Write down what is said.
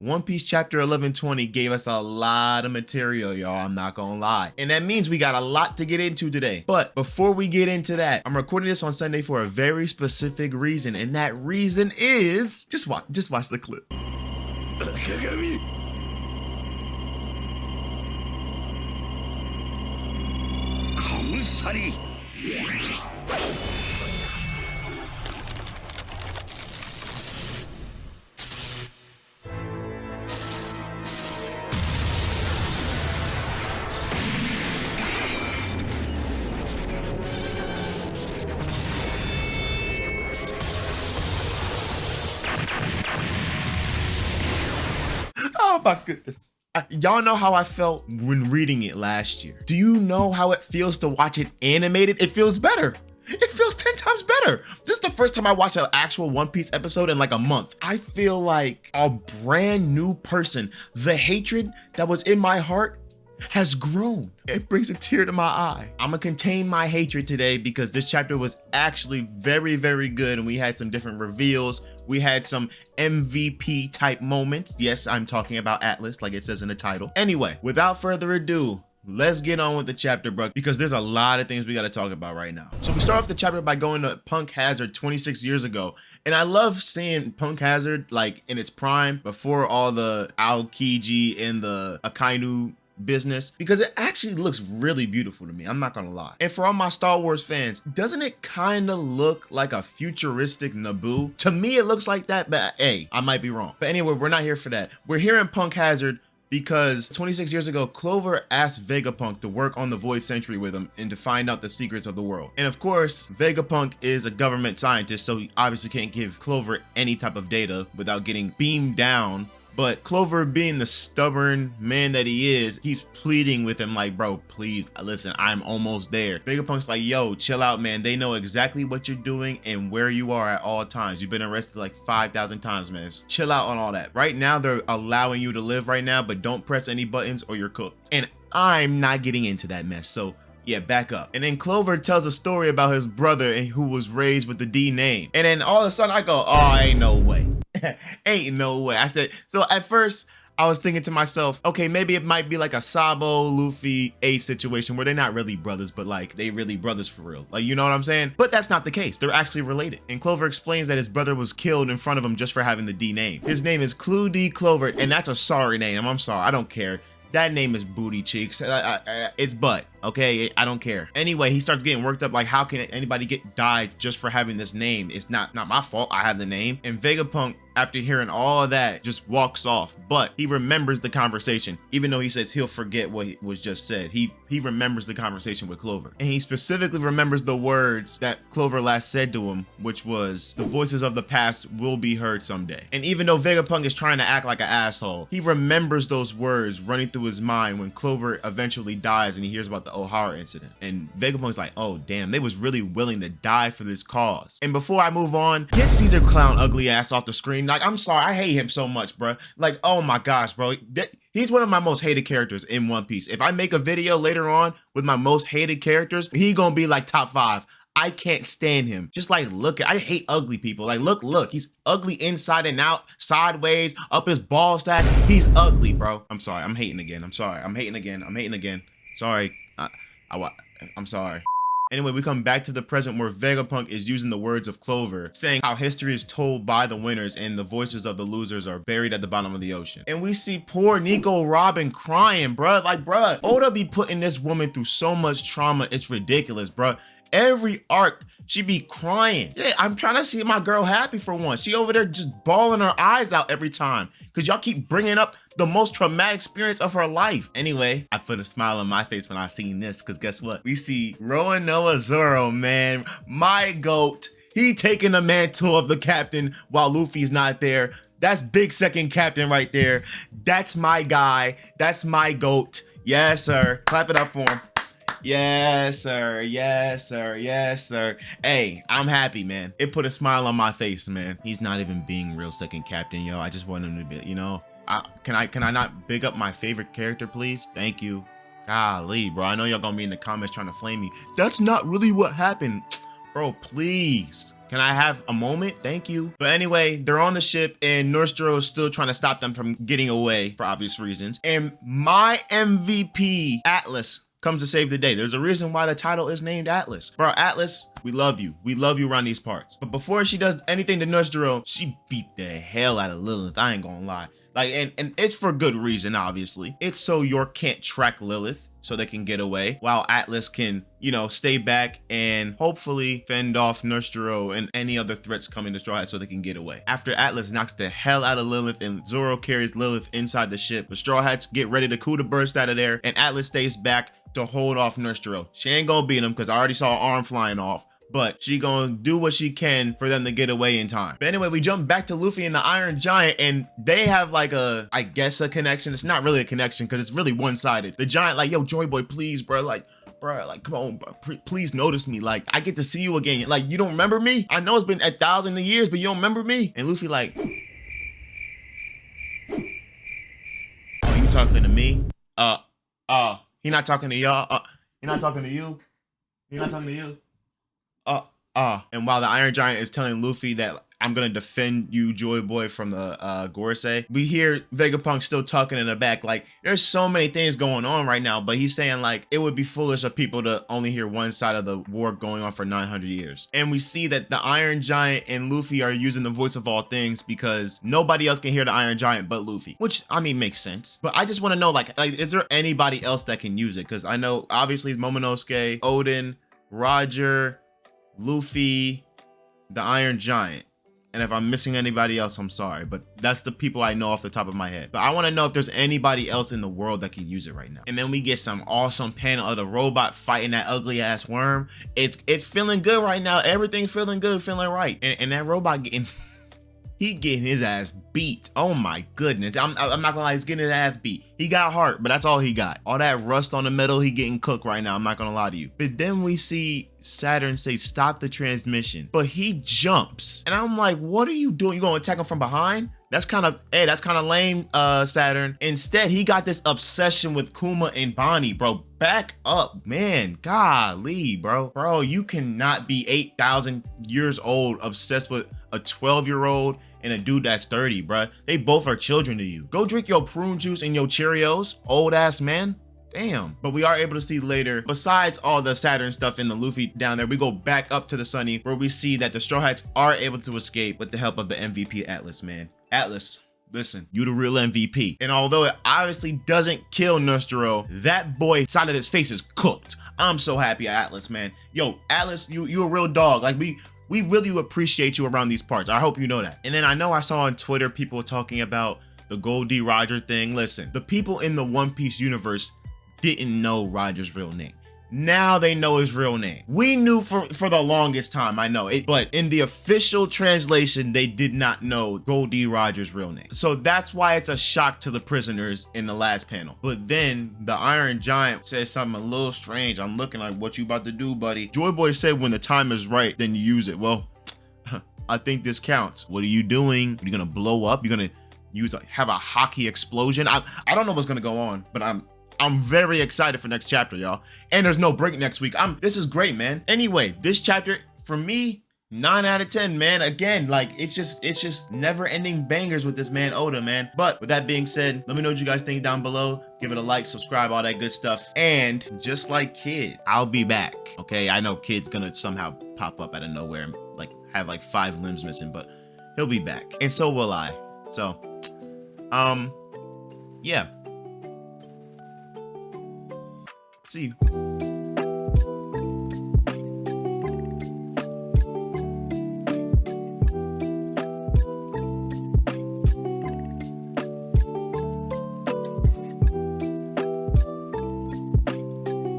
One Piece chapter 1120 gave us a lot of material, y'all, I'm not gonna lie. And that means we got a lot to get into today. But before we get into that, I'm recording this on Sunday for a very specific reason, and that reason is just watch the clip. Oh my goodness. Y'all know how I felt when reading it last year. Do you know how it feels to watch it animated? It feels better. It feels 10 times better. This is the first time I watched an actual One Piece episode in like a month. I feel like a brand new person. The hatred that was in my heart has grown. It brings a tear to my eye. I'm gonna contain my hatred today because this chapter was actually very, very good, and we had some different reveals. We had some MVP type moments. Yes, I'm talking about Atlas, like it says in the title. Anyway, without further ado, let's get on with the chapter, bro, because there's a lot of things we got to talk about right now. So we start off the chapter by going to Punk Hazard 26 years ago. And I love seeing Punk Hazard like in its prime before all the Aokiji and the Akainu business, because it actually looks really beautiful to me, I'm not gonna lie. And for all my Star Wars fans, doesn't it kind of look like a futuristic Naboo? To me it looks like that, but hey, I might be wrong. But anyway, we're not here for that. We're here in Punk Hazard because 26 years ago, Clover asked Vegapunk to work on the Void Century with him and to find out the secrets of the world. And of course, Vegapunk is a government scientist, so he obviously can't give Clover any type of data without getting beamed down. But Clover, being the stubborn man that he is, keeps pleading with him like, bro, please, listen, I'm almost there. Vegapunk's like, yo, chill out, man. They know exactly what you're doing and where you are at all times. You've been arrested like 5,000 times, man. Just chill out on all that. Right now, they're allowing you to live right now, but don't press any buttons or you're cooked. And I'm not getting into that mess, so yeah, back up. And then Clover tells a story about his brother who was raised with the D name. And then all of a sudden I go, oh, ain't no way. Ain't no way. I said, so at first I was thinking to myself, okay, maybe it might be like a Sabo, Luffy, Ace situation where they're not really brothers, but like they really brothers for real. Like, you know what I'm saying? But that's not the case. They're actually related. And Clover explains that his brother was killed in front of him just for having the D name. His name is Clue D Clover, and that's a sorry name. I'm sorry. I don't care. That name is Booty Cheeks. It's butt, okay? I don't care. Anyway, he starts getting worked up like, how can anybody get died just for having this name? It's not my fault. I have the name. And Vegapunk, after hearing all of that, just walks off. But he remembers the conversation. Even though he says he'll forget what was just said, he remembers the conversation with Clover. And he specifically remembers the words that Clover last said to him, which was, the voices of the past will be heard someday. And even though Vegapunk is trying to act like an asshole, he remembers those words running through his mind when Clover eventually dies and he hears about the O'Hara incident. And Vegapunk's like, oh damn, they was really willing to die for this cause. And before I move on, get Caesar Clown ugly ass off the screen. Like, I'm sorry, I hate him so much, bro. Like, oh my gosh, bro. He's one of my most hated characters in One Piece. If I make a video later on with my most hated characters, he gonna be like top 5. I can't stand him. Just like, look, I hate ugly people. Like, look, he's ugly inside and out, sideways, up his ball stack. He's ugly, bro. I'm sorry, I'm hating again. I'm sorry, I'm hating again. Sorry, I'm sorry. Anyway, we come back to the present where Vegapunk is using the words of Clover, saying how history is told by the winners and the voices of the losers are buried at the bottom of the ocean. And we see poor Nico Robin crying, bruh. Like, bruh, Oda be putting this woman through so much trauma, it's ridiculous, bruh. Every arc, she be crying. Yeah, I'm trying to see my girl happy for once. She over there just bawling her eyes out every time because y'all keep bringing up the most traumatic experience of her life. Anyway, I put a smile on my face when I seen this because guess what? We see Roanoa Zoro, man, my GOAT. He taking the mantle of the captain while Luffy's not there. That's big second captain right there. That's my guy. That's my GOAT. Yes, sir. Clap it up for him. Yes, sir. Yes, sir. Yes, sir. Hey, I'm happy, man. It put a smile on my face, man. He's not even being real second captain, yo. I just want him to be, you know. Can I not big up my favorite character, please? Thank you. Golly, bro. I know y'all gonna be in the comments trying to flame me. That's not really what happened. Bro, please. Can I have a moment? Thank you. But anyway, they're on the ship and Nostro is still trying to stop them from getting away for obvious reasons. And my MVP, Atlas, comes to save the day. There's a reason why the title is named Atlas. Bro, Atlas, we love you. We love you around these parts. But before she does anything to Nostro, she beat the hell out of Lilith. I ain't gonna lie. Like, and it's for good reason, obviously. It's so York can't track Lilith so they can get away, while Atlas can, you know, stay back and hopefully fend off Nostro and any other threats coming to Straw Hats so they can get away. After Atlas knocks the hell out of Lilith and Zoro carries Lilith inside the ship, the Straw Hats get ready to coup to burst out of there, and Atlas stays back to hold off Nostro. She ain't gonna beat him because I already saw an arm flying off, but she gonna do what she can for them to get away in time. But anyway, we jump back to Luffy and the Iron Giant, and they have like I guess a connection. It's not really a connection because it's really one-sided. The Giant like, yo, Joy Boy, please, bro, like, come on, bro, please notice me. Like, I get to see you again. Like, you don't remember me? I know it's been 1,000 years, but you don't remember me? And Luffy like, oh, you talking to me? He not talking to y'all. He not talking to you. He not talking to you. And while the Iron Giant is telling Luffy that I'm gonna defend you, Joy Boy, from the Gorosei, we hear Vegapunk still talking in the back. Like, there's so many things going on right now, but he's saying like it would be foolish of people to only hear one side of the war going on for 900 years. And we see that the Iron Giant and Luffy are using the voice of all things because nobody else can hear the Iron Giant but Luffy, which I mean makes sense. But I just want to know like is there anybody else that can use it? Because I know obviously it's Momonosuke, Odin, Roger, Luffy, the Iron Giant. And if I'm missing anybody else, I'm sorry, but that's the people I know off the top of my head. But I want to know if there's anybody else in the world that can use it right now. And then we get some awesome panel of the robot fighting that ugly ass worm. It's feeling good right now. Everything's feeling good, feeling right. And that robot getting his ass beat. Oh my goodness. I'm not gonna lie, he's getting his ass beat. He got heart, but that's all he got. All that rust on the metal, he getting cooked right now. I'm not gonna lie to you. But then we see Saturn say, stop the transmission. But he jumps. And I'm like, what are you doing? You gonna attack him from behind? That's kind of lame, Saturn. Instead, he got this obsession with Kuma and Bonnie, bro. Back up, man. Golly, bro. Bro, you cannot be 8,000 years old, obsessed with a 12-year-old and a dude that's 30, bro. They both are children to you. Go drink your prune juice and your Cheerios, old ass man. Damn. But we are able to see later, besides all the Saturn stuff in the Luffy down there, we go back up to the Sunny where we see that the Straw Hats are able to escape with the help of the MVP Atlas, man. Atlas, listen, you the real MVP. And although it obviously doesn't kill Nostro, that boy side of his face is cooked. I'm so happy at Atlas, man. Yo, Atlas, you a real dog. Like we really appreciate you around these parts. I hope you know that. And then I know I saw on Twitter people talking about the Goldie Roger thing. Listen, the people in the One Piece universe didn't know Roger's real name. Now they know his real name. We knew for the longest time, I know it, but in the official translation, they did not know Goldie Roger's real name. So that's why it's a shock to the prisoners in the last panel. But then the Iron Giant says something a little strange. I'm looking like, what you about to do, buddy? Joy Boy said when the time is right, then you use it. Well, I think this counts. What are you doing? Are you gonna blow up? You're gonna have a hockey explosion? I don't know what's gonna go on, but I'm very excited for next chapter, y'all. And there's no break next week. This is great, man. Anyway, this chapter, for me, 9 out of 10, man. Again, like, it's just never-ending bangers with this man, Oda, man. But with that being said, let me know what you guys think down below. Give it a like, subscribe, all that good stuff. And just like Kid, I'll be back, okay? I know Kid's gonna somehow pop up out of nowhere and, like, have, like, 5 limbs missing, but he'll be back. And so will I. So, yeah. See you.